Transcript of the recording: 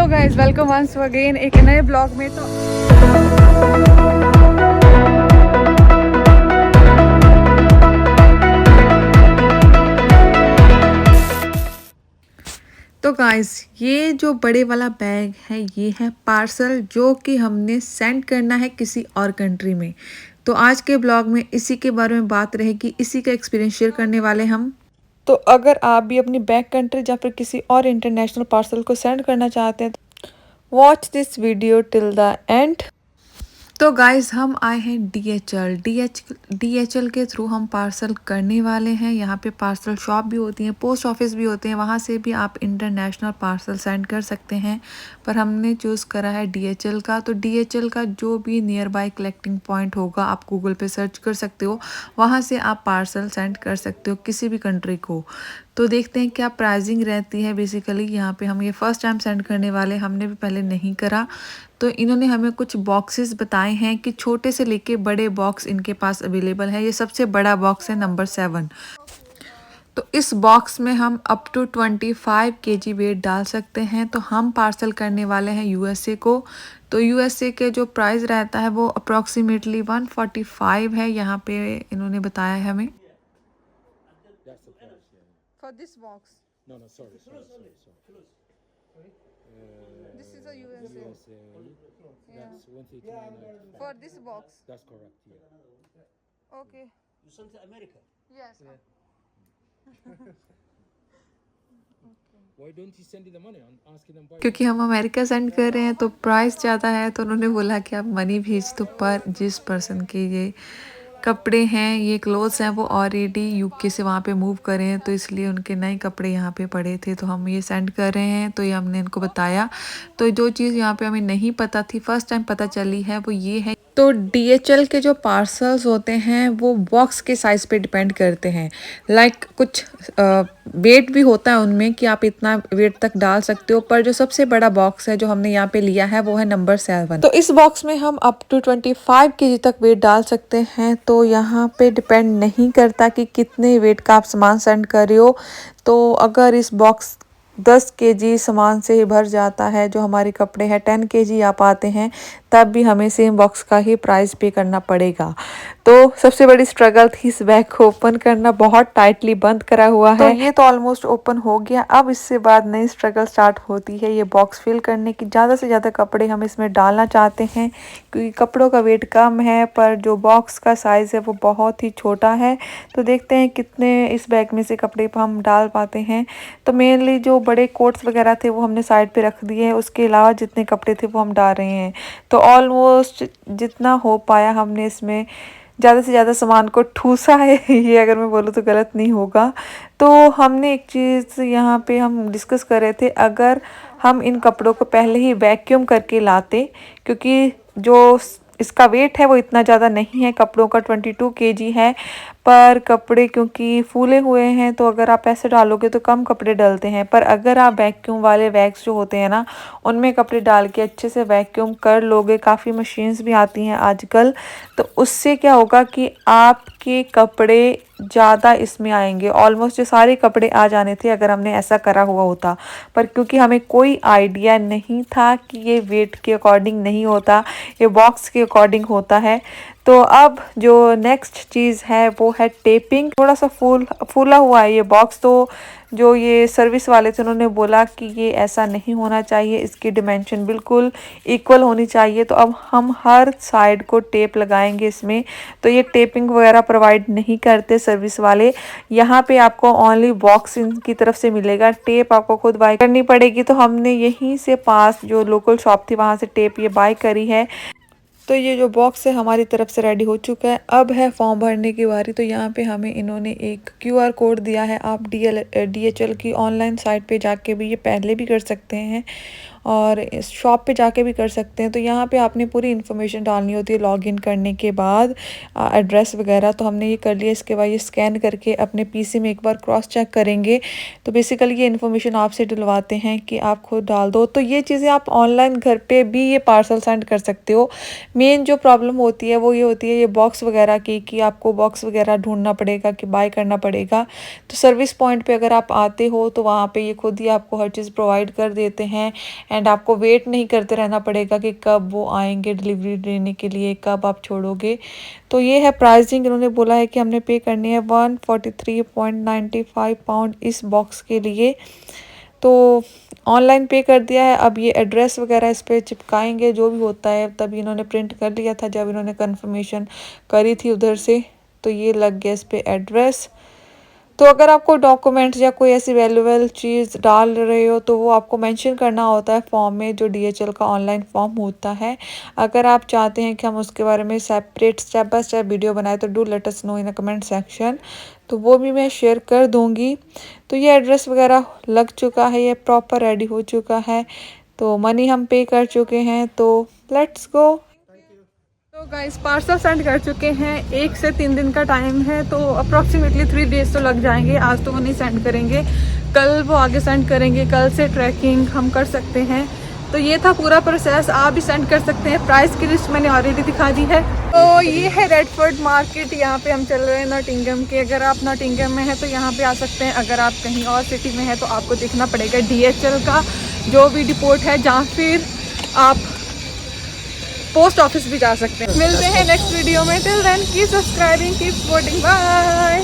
Hello guys, welcome once again एक नए blog में। तो गाइस, ये जो बड़े वाला बैग है ये है पार्सल जो कि हमने सेंड करना है किसी और कंट्री में। तो आज के ब्लॉग में इसी के बारे में बात रहेगी, इसी का एक्सपीरियंस शेयर करने वाले हम। तो अगर आप भी अपनी बैक कंट्री या फिर किसी और इंटरनेशनल पार्सल को सेंड करना चाहते हैं, watch this video till the end. तो गाइस, हम आए हैं डीएचएल के थ्रू हम पार्सल करने वाले हैं। यहाँ पे पार्सल शॉप भी होती हैं, पोस्ट ऑफिस भी होते हैं, वहाँ से भी आप इंटरनेशनल पार्सल सेंड कर सकते हैं। पर हमने चूज़ करा है डीएचएल का। तो डीएचएल का जो भी नियर बाय कलेक्टिंग पॉइंट होगा, आप गूगल पे सर्च कर सकते हो, वहाँ से आप पार्सल सेंड कर सकते हो किसी भी कंट्री को। तो देखते हैं क्या प्राइसिंग रहती है। बेसिकली यहाँ पे हम ये फर्स्ट टाइम सेंड करने वाले, हमने भी पहले नहीं करा। तो इन्होंने हमें कुछ बॉक्सेस बताए हैं कि छोटे से लेके बड़े बॉक्स इनके पास अवेलेबल है। ये सबसे बड़ा बॉक्स है नंबर 7। तो इस बॉक्स में हम अप टू 25 केजी वेट डाल सकते हैं। तो हम पार्सल करने वाले हैं यूएसए को। तो यूएसए के जो प्राइस रहता है वो अप्रॉक्सीमेटली 145 है, यहाँ पे इन्होंने बताया है हमें। For this box. No, sorry. This is a USA. That's 139. For this box. That's correct, yeah. Okay. You sent to America? Yes. Why don't you send the money? I'm asking them why. क्योंकि हम America send कर रहे हैं तो price ज़्यादा है, तो उन्होंने बोला कि आप मनी भेज दो। पर जिस पर्सन के ये कपड़े हैं, ये क्लोथ्स हैं, वो ऑलरेडी यूके से वहाँ पे मूव करे हैं, तो इसलिए उनके नए कपड़े यहाँ पे पड़े थे, तो हम ये सेंड कर रहे हैं। तो ये हमने इनको बताया। तो जो चीज़ यहाँ पे हमें नहीं पता थी, फर्स्ट टाइम पता चली है, वो ये है। तो डीएचएल के जो पार्सल्स होते हैं वो बॉक्स के साइज़ पे डिपेंड करते हैं। लाइक कुछ वेट भी होता है उनमें कि आप इतना वेट तक डाल सकते हो। पर जो सबसे बड़ा बॉक्स है जो हमने यहाँ पे लिया है वो है नंबर 7। तो इस बॉक्स में हम अप टू 25 केजी तक वेट डाल सकते हैं। तो यहाँ पे डिपेंड नहीं करता कि कितने वेट का आप सामान सेंड कर रहे हो। तो अगर इस बॉक्स 10 केजी सामान से ही भर जाता है, जो हमारे कपड़े हैं 10 केजी आप आते हैं, तब भी हमें सेम बॉक्स का ही प्राइस पे करना पड़ेगा। तो सबसे बड़ी स्ट्रगल थी इस बैग को ओपन करना, बहुत टाइटली बंद करा हुआ है। तो ये तो ऑलमोस्ट ओपन हो गया। अब इससे बाद नई स्ट्रगल स्टार्ट होती है ये बॉक्स फिल करने की। ज़्यादा से ज़्यादा कपड़े हम इसमें डालना चाहते हैं क्योंकि कपड़ों का वेट कम है, पर जो बॉक्स का साइज़ है वो बहुत ही छोटा है। तो देखते हैं कितने इस बैग में से कपड़े हम डाल पाते हैं। तो मेनली जो बड़े कोट्स वगैरह थे वो हमने साइड पे रख दिए हैं, उसके अलावा जितने कपड़े थे वो हम डाल रहे हैं। तो ऑलमोस्ट जितना हो पाया हमने इसमें ज़्यादा से ज़्यादा सामान को ठूसा है, ये अगर मैं बोलूँ तो गलत नहीं होगा। तो हमने एक चीज़ यहाँ पे हम डिस्कस कर रहे थे, अगर हम इन कपड़ों को पहले ही वैक्यूम करके लाते, क्योंकि जो इसका वेट है वो इतना ज़्यादा नहीं है, कपड़ों का 22 केजी है, पर कपड़े क्योंकि फूले हुए हैं तो अगर आप ऐसे डालोगे तो कम कपड़े डलते हैं। पर अगर आप वैक्यूम वाले वैक्स जो होते हैं ना, उनमें कपड़े डाल के अच्छे से वैक्यूम कर लोगे, काफ़ी मशीन्स भी आती हैं आजकल, तो उससे क्या होगा कि आपके कपड़े ज़्यादा इसमें आएंगे। ऑलमोस्ट जो सारे कपड़े आ जाने थे अगर हमने ऐसा करा हुआ होता, पर क्योंकि हमें कोई आइडिया नहीं था कि ये वेट के अकॉर्डिंग नहीं होता, ये बॉक्स के अकॉर्डिंग होता है। तो अब जो नेक्स्ट चीज़ है वो है टेपिंग। थोड़ा सा फूला हुआ है ये बॉक्स, तो जो ये सर्विस वाले थे उन्होंने बोला कि ये ऐसा नहीं होना चाहिए, इसकी डिमेंशन बिल्कुल इक्वल होनी चाहिए। तो अब हम हर साइड को टेप लगाएंगे इसमें। तो ये टेपिंग वगैरह प्रोवाइड नहीं करते सर्विस वाले, यहाँ पे आपको ओनली बॉक्स इनकी तरफ से मिलेगा, टेप आपको खुद बाय करनी पड़ेगी। तो हमने यहीं से पास जो लोकल शॉप थी वहाँ से टेप ये बाय करी है। तो ये जो बॉक्स है हमारी तरफ से रेडी हो चुका है। अब है फॉर्म भरने की बारी। तो यहाँ पे हमें इन्होंने एक QR कोड दिया है। आप DHL की ऑनलाइन साइट पे जाके भी ये पहले भी कर सकते हैं और इस शॉप पे जाके भी कर सकते हैं। तो यहाँ पे आपने पूरी इन्फॉर्मेशन डालनी होती है लॉगिन करने के बाद, एड्रेस वगैरह। तो हमने ये कर लिया। इसके बाद ये स्कैन करके अपने PC में एक बार क्रॉस चेक करेंगे। तो बेसिकली ये इन्फॉर्मेशन आपसे डलवाते हैं कि आप खुद डाल दो। तो ये चीज़ें आप ऑनलाइन घर पे भी ये पार्सल सेंड कर सकते हो। मेन जो प्रॉब्लम होती है वो ये होती है ये बॉक्स वगैरह की, कि आपको बॉक्स वगैरह ढूंढना पड़ेगा, कि बाय करना पड़ेगा। तो सर्विस पॉइंट पे अगर आप आते हो तो वहाँ पे ये खुद ही आपको हर चीज़ प्रोवाइड कर देते हैं, एंड आपको वेट नहीं करते रहना पड़ेगा कि कब वो आएंगे डिलीवरी देने के लिए, कब आप छोड़ोगे। तो ये है प्राइसिंग। इन्होंने बोला है कि हमने पे करनी है 143.95 पाउंड इस बॉक्स के लिए। तो ऑनलाइन पे कर दिया है। अब ये एड्रेस वगैरह इस पे चिपकाएंगे, जो भी होता है। तभी इन्होंने प्रिंट कर लिया था जब इन्होंने कंफर्मेशन करी थी उधर से, तो ये लग गया इस पे एड्रेस। तो अगर आपको डॉक्यूमेंट्स या कोई ऐसी वैल्यूएबल चीज़ डाल रहे हो तो वो आपको मेंशन करना होता है फॉर्म में, जो DHL का ऑनलाइन फॉर्म होता है। अगर आप चाहते हैं कि हम उसके बारे में separate step by step video बनाए तो do let us know in a comment section, तो वो भी मैं शेयर कर दूँगी। तो ये एड्रेस वगैरह लग चुका है, ये प्रॉपर रेडी हो चुका है। तो मनी हम पे कर चुके हैं, तो लेट्स गो। तो गाइस पार्सल सेंड कर चुके हैं, 1 से 3 दिन का टाइम है, तो अप्रॉक्सीमेटली 3 डेज तो लग जाएंगे। आज तो वो नहीं सेंड करेंगे, कल वो आगे सेंड करेंगे, कल से ट्रैकिंग हम कर सकते हैं। तो ये था पूरा प्रोसेस, आप भी सेंड कर सकते हैं। प्राइस की लिस्ट मैंने ऑलरेडी दिखा दी है। तो ये है रेडफोर्ड मार्केट, यहाँ पे हम चल रहे हैं नॉटिंघम के। अगर आप नॉटिंघम में हैं तो यहाँ पे आ सकते हैं। अगर आप कहीं और सिटी में हैं तो आपको देखना पड़ेगा DHL का जो भी डिपोट है, जहाँ फिर आप पोस्ट ऑफिस भी जा सकते हैं। मिलते हैं नेक्स्ट वीडियो में। Till then keep subscribing, keep supporting, bye.